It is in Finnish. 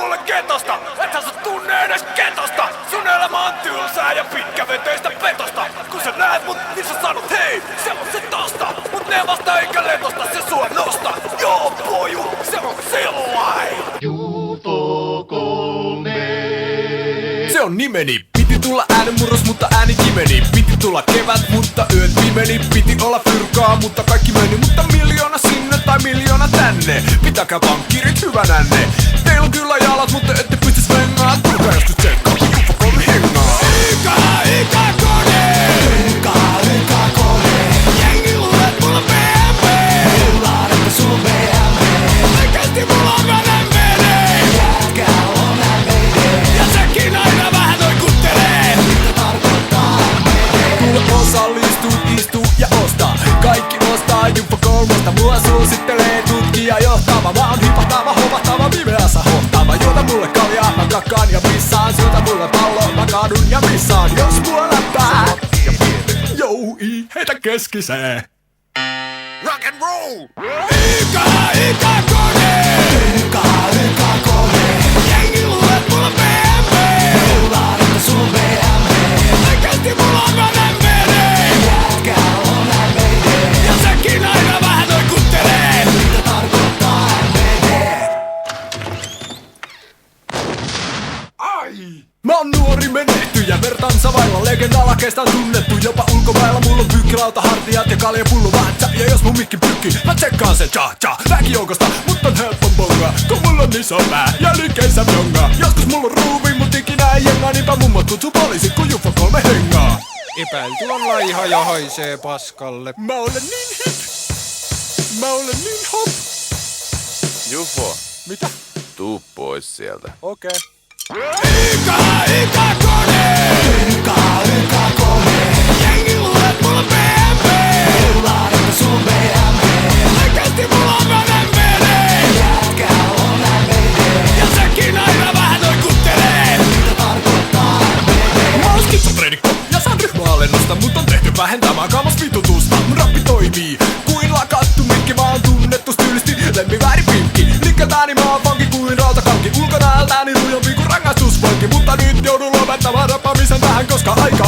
mulle ketosta, ethän sä tunne edes ketosta. Sun elämä on tylsää ja pitkäveteistä petosta. Kun sä näet mut, niin sä sanot hei, se on se tosta. Mut ne vasta eikä letosta, se sua nosta. Joo poju, se on sillain. UFO 3. Se on nimeni. Piti tulla äänenmurros, mutta ääni kimeni. Piti tulla kevät, mutta yöt pimeni. Piti olla fyrkaa, mutta kaikki meni. Mutta miljoona sinne tai miljoona tänne. Pitäkää pankkirit hyvänänne. Teillä on kyllä jalat, mutta ette pysty svengaa. Tulkaa joskus tsekkaa, kun UFO 3 hengaa. Ika kone. Jengi luulee, et mulla on BMW. Luulaan, että sulla on BMW. Oikeesti mulla on vene. Jätkä on MVD. Ja sekin aina vähän noikuttelee. Mitä tarkoittaa MVD? Kuule osallistuu, istuu ja ostaa. Kaikki ostaa UFO 3. Mua suosittelee tutkija johtava. Mä oon hipahtava, hovahtava, pimeässä hohtava. Juota mulle kaljaa, mä kakkaan ja pissaan. Syötä mulle pallo, mä kaadun ja missaan. Jos mua läppää Joui, heitä keskiseen. Rock and roll! Ika kone! Jengi luulee, et mulla on BMW. Luulaan, että sulla on BMW. Oikeesti mulla on MVD. Jätkä on MVD. Ja sekin aina vähän noikuttelee. Mitä tarkoittaa MVD? Ai! Mä oon nuori menehtyjä, vertansa vailla legendalakeista on tunnettu. Jopa ulkomailla mulla on pyykkilauta, hartiat ja kaljapullo vatsa. Ja jos mun mikki pykki, mä tsekkaan sen cha-cha väkijoukosta, mut on helppo bonga, kun mulla on iso pää ja liikeissä jonga. Joskus mulla on ruuvi, mut ikinä ei jengaa. Niinpä mummot kutsuu poliisit, kun UFO 3 hengaa. Epäilty on laiha ja haisee paskalle. Mä olen niin hip. Mä olen niin hop. Jufo, Mitä? tuu pois sieltä. Okei. Ika kone. Jengi luulee, et mulla on BMW. Luulaan, että sulla on BMW. Oikeesti mulla on MVD. Jätkä on MVD. Ja sekin aina vähän noikuttelee. Mitä tarkoittaa MVD? Mä oon skitsofreenikko ja saan ryhmäalennusta, mut on tehty vähentämään kaamas vitutusta. Mun rappi toimii kuin lakattu mikki. Mä oon tunnettu styylisti lemmiväärin pinkki. Likkatääni mä oon vanki kuin rautakalki. Ulkonäöltääni lujompi kuin rangaistusvanki. Mutta nyt joudun lopettamaan rappamisen tähän, koska aika